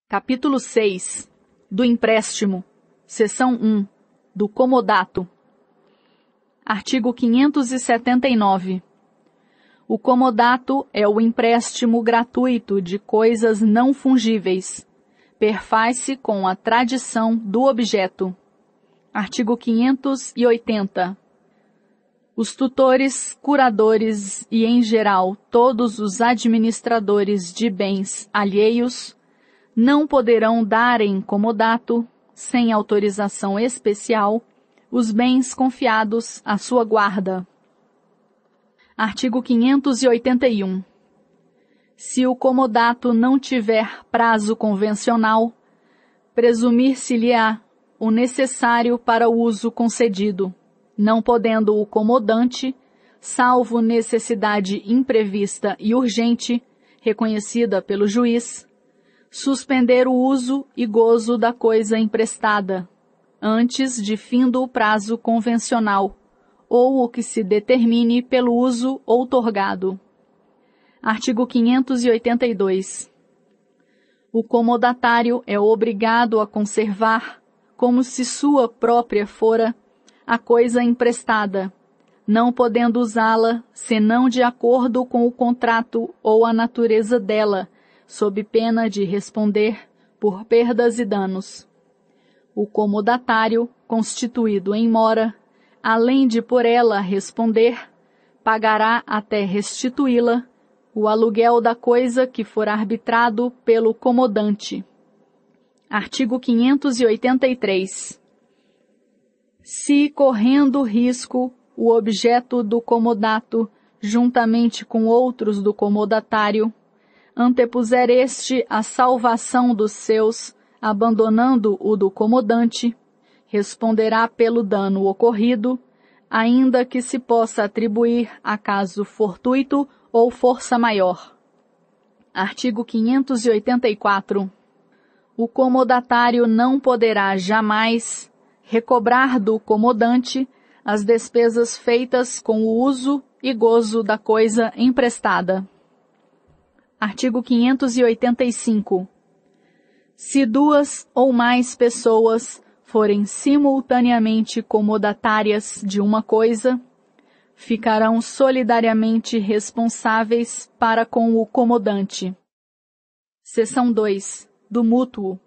Capítulo 6. Do empréstimo. Seção 1. Do comodato. Artigo 579. O comodato é o empréstimo gratuito de coisas não fungíveis. Perfaz-se com a tradição do objeto. Artigo 580. Os tutores, curadores e, em geral, todos os administradores de bens alheios não poderão dar em comodato, sem autorização especial, os bens confiados à sua guarda. Artigo 581. Se o comodato não tiver prazo convencional, presumir-se-lhe-á o necessário para o uso concedido, não podendo o comodante, salvo necessidade imprevista e urgente, reconhecida pelo juiz, suspender o uso e gozo da coisa emprestada, antes de findo o prazo convencional, ou o que se determine pelo uso outorgado. Artigo 582. O comodatário é obrigado a conservar, como se sua própria fora, a coisa emprestada, não podendo usá-la, senão de acordo com o contrato ou a natureza dela, sob pena de responder por perdas e danos. O comodatário, constituído em mora, além de por ela responder, pagará até restituí-la o aluguel da coisa que for arbitrado pelo comodante. Artigo 583. Se, correndo risco, o objeto do comodato, juntamente com outros do comodatário, antepuser este a salvação dos seus, abandonando o do comodante, responderá pelo dano ocorrido, ainda que se possa atribuir a caso fortuito ou força maior. Artigo 584. O comodatário não poderá jamais recobrar do comodante as despesas feitas com o uso e gozo da coisa emprestada. Artigo 585. Se duas ou mais pessoas forem simultaneamente comodatárias de uma coisa, ficarão solidariamente responsáveis para com o comodante. Seção 2. Do mútuo.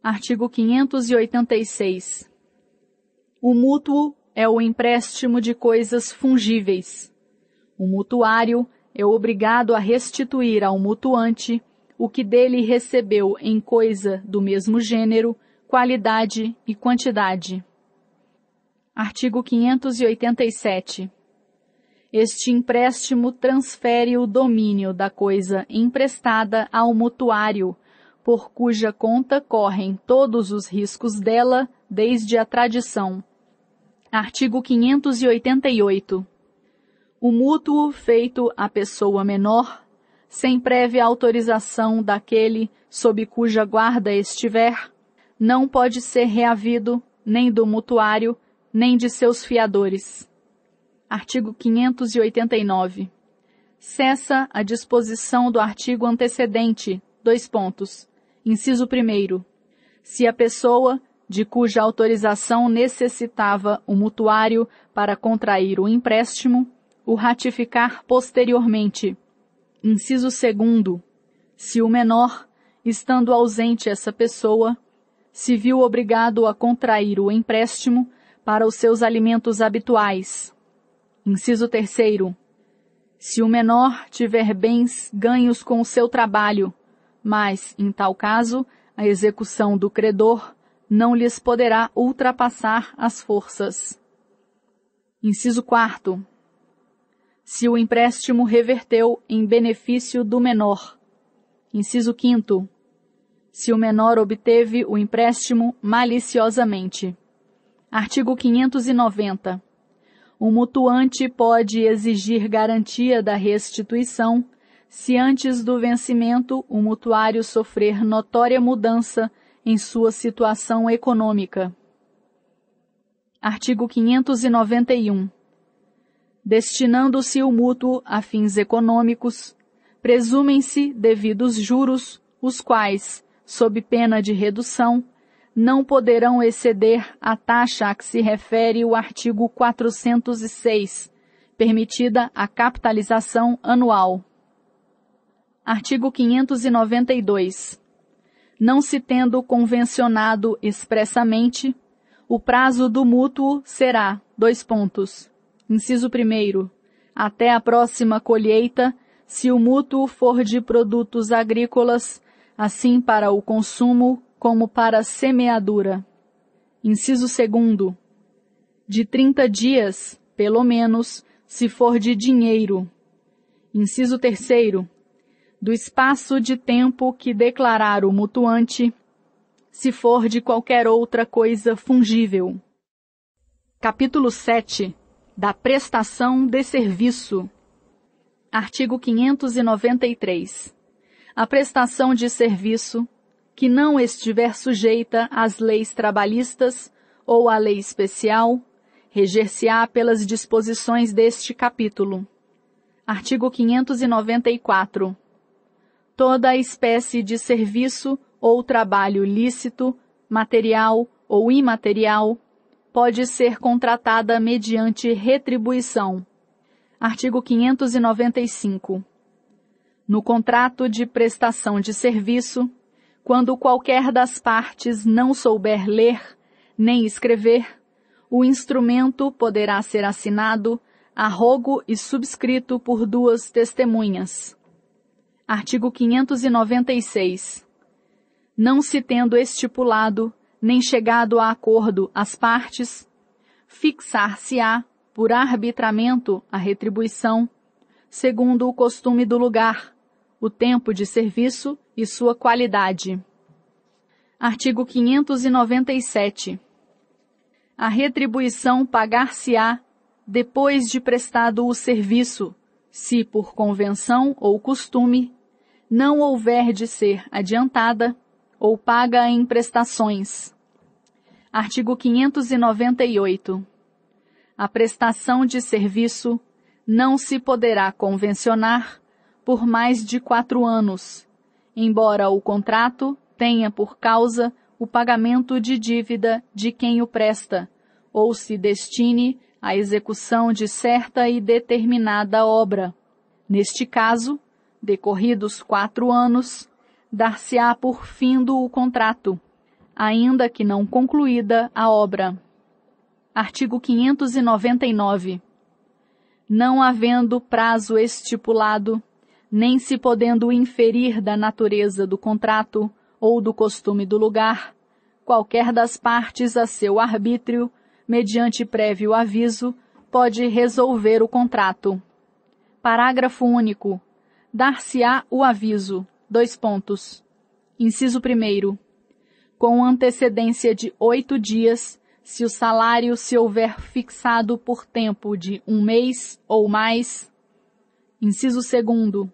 Artigo 586. O mútuo é o empréstimo de coisas fungíveis. O mutuário é obrigado a restituir ao mutuante o que dele recebeu em coisa do mesmo gênero, qualidade e quantidade. Artigo 587. Este empréstimo transfere o domínio da coisa emprestada ao mutuário, por cuja conta correm todos os riscos dela, desde a tradição. Artigo 588. O mútuo feito à pessoa menor, sem prévia autorização daquele sob cuja guarda estiver, não pode ser reavido nem do mutuário, nem de seus fiadores. Artigo 589. Cessa a disposição do artigo antecedente, : Inciso 1º. Se a pessoa, de cuja autorização necessitava o mutuário para contrair o empréstimo, o ratificar posteriormente. Inciso 2º. Se o menor, estando ausente essa pessoa, se viu obrigado a contrair o empréstimo para os seus alimentos habituais. Inciso 3º. Se o menor tiver bens ganhos com o seu trabalho, mas, em tal caso, a execução do credor não lhes poderá ultrapassar as forças. Inciso 4º. Se o empréstimo reverteu em benefício do menor. Inciso 5º. Se o menor obteve o empréstimo maliciosamente. Artigo 590. O mutuante pode exigir garantia da restituição se antes do vencimento o mutuário sofrer notória mudança em sua situação econômica. Artigo 591. Destinando-se o mútuo a fins econômicos, presumem-se devidos juros, os quais, sob pena de redução, não poderão exceder a taxa a que se refere o artigo 406, permitida a capitalização anual. Artigo 592. Não se tendo convencionado expressamente, o prazo do mútuo será, inciso 1º, até a próxima colheita, se o mútuo for de produtos agrícolas, assim para o consumo como para semeadura. Inciso 2º, de 30 dias, pelo menos, se for de dinheiro. Inciso 3º, do espaço de tempo que declarar o mutuante, se for de qualquer outra coisa fungível. Capítulo 7. Da prestação de serviço. Artigo 593. A prestação de serviço, que não estiver sujeita às leis trabalhistas ou à lei especial, reger-se-á pelas disposições deste capítulo. Artigo 594. Toda espécie de serviço ou trabalho lícito, material ou imaterial, pode ser contratada mediante retribuição. Artigo 595. No contrato de prestação de serviço, quando qualquer das partes não souber ler nem escrever, o instrumento poderá ser assinado a rogo e subscrito por 2 testemunhas. Artigo 596. Não se tendo estipulado, nem chegado a acordo as partes, fixar-se-á, por arbitramento, a retribuição, segundo o costume do lugar, o tempo de serviço e sua qualidade. Artigo 597. A retribuição pagar-se-á depois de prestado o serviço, se por convenção ou costume, não houver de ser adiantada ou paga em prestações. Artigo 598. A prestação de serviço não se poderá convencionar por mais de 4 anos, embora o contrato tenha por causa o pagamento de dívida de quem o presta, ou se destine à execução de certa e determinada obra. Neste caso, decorridos 4 anos, dar-se-á por findo o contrato, ainda que não concluída a obra. Artigo 599. Não havendo prazo estipulado, nem se podendo inferir da natureza do contrato ou do costume do lugar, qualquer das partes a seu arbítrio, mediante prévio aviso, pode resolver o contrato. Parágrafo único. Dar-se-á o aviso. Inciso 1º. Com antecedência de 8 dias, se o salário se houver fixado por tempo de 1 mês ou mais. Inciso 2º.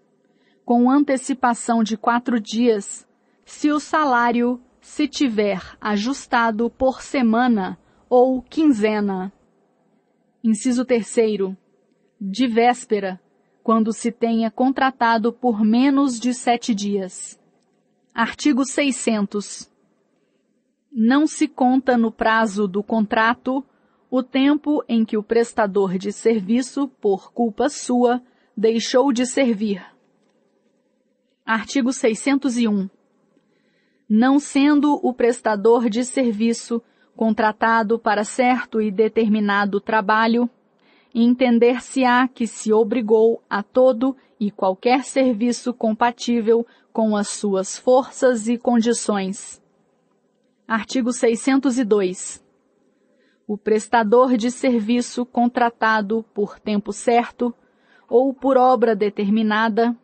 Com antecipação de 4 dias, se o salário se tiver ajustado por semana ou quinzena. Inciso 3º. De véspera, quando se tenha contratado por menos de 7 dias. Artigo 600. Não se conta no prazo do contrato o tempo em que o prestador de serviço, por culpa sua, deixou de servir. Artigo 601. Não sendo o prestador de serviço contratado para certo e determinado trabalho, entender-se-á que se obrigou a todo e qualquer serviço compatível com as suas forças e condições. Artigo 602. O prestador de serviço contratado por tempo certo ou por obra determinada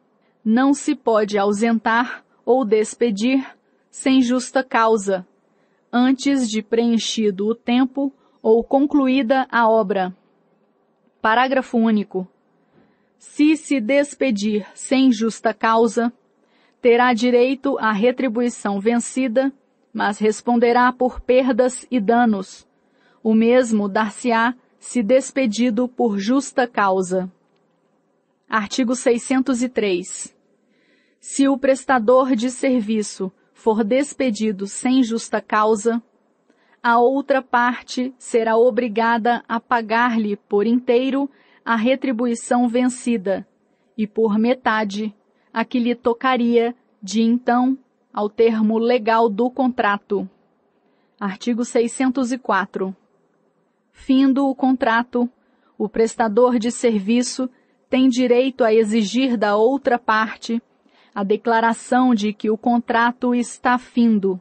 não se pode ausentar ou despedir sem justa causa, antes de preenchido o tempo ou concluída a obra. Parágrafo único. Se se despedir sem justa causa, terá direito à retribuição vencida, mas responderá por perdas e danos. O mesmo dar-se-á se despedido por justa causa. Artigo 603. Se o prestador de serviço for despedido sem justa causa, a outra parte será obrigada a pagar-lhe por inteiro a retribuição vencida, e por metade a que lhe tocaria de então ao termo legal do contrato. Artigo 604. Findo o contrato, o prestador de serviço tem direito a exigir da outra parte a declaração de que o contrato está findo.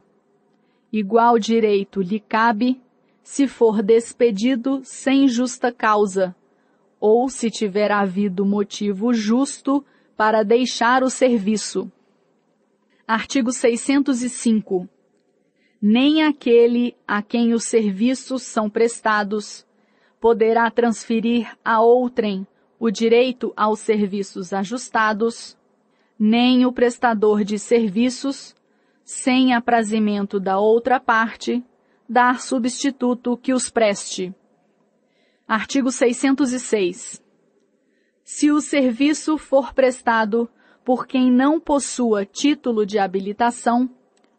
Igual direito lhe cabe se for despedido sem justa causa, ou se tiver havido motivo justo para deixar o serviço. Artigo 605. Nem aquele a quem os serviços são prestados poderá transferir a outrem o direito aos serviços ajustados, nem o prestador de serviços, sem aprazimento da outra parte, dar substituto que os preste. Artigo 606. Se o serviço for prestado por quem não possua título de habilitação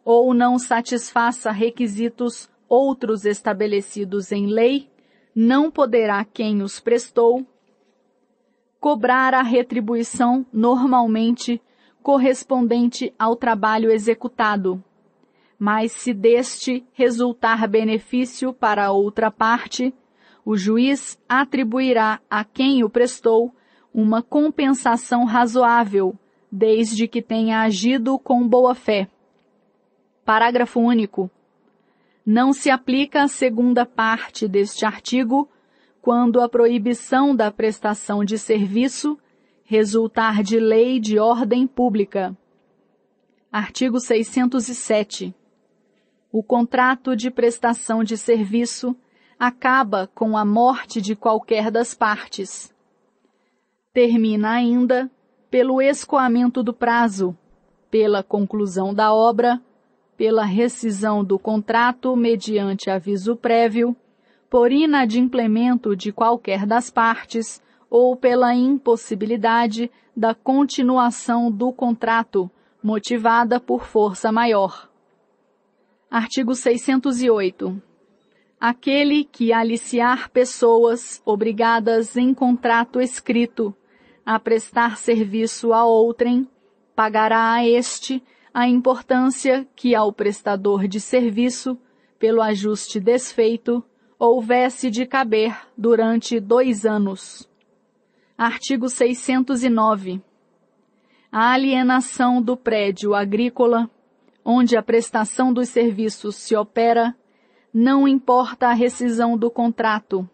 ou não satisfaça requisitos outros estabelecidos em lei, não poderá quem os prestou cobrar a retribuição normalmente correspondente ao trabalho executado, mas se deste resultar benefício para a outra parte, o juiz atribuirá a quem o prestou uma compensação razoável, desde que tenha agido com boa-fé. Parágrafo único. Não se aplica a segunda parte deste artigo quando a proibição da prestação de serviço resultar de lei de ordem pública. Artigo 607. O contrato de prestação de serviço acaba com a morte de qualquer das partes. Termina ainda pelo escoamento do prazo, pela conclusão da obra, pela rescisão do contrato mediante aviso prévio, por inadimplemento de qualquer das partes ou pela impossibilidade da continuação do contrato, motivada por força maior. Artigo 608. Aquele que aliciar pessoas obrigadas em contrato escrito a prestar serviço a outrem, pagará a este a importância que ao prestador de serviço, pelo ajuste desfeito, houvesse de caber durante 2 anos. Artigo 609. A alienação do prédio agrícola, onde a prestação dos serviços se opera, não importa a rescisão do contrato,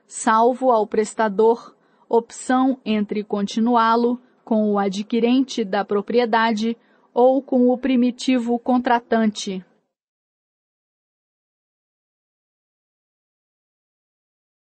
salvo ao prestador opção entre continuá-lo com o adquirente da propriedade ou com o primitivo contratante.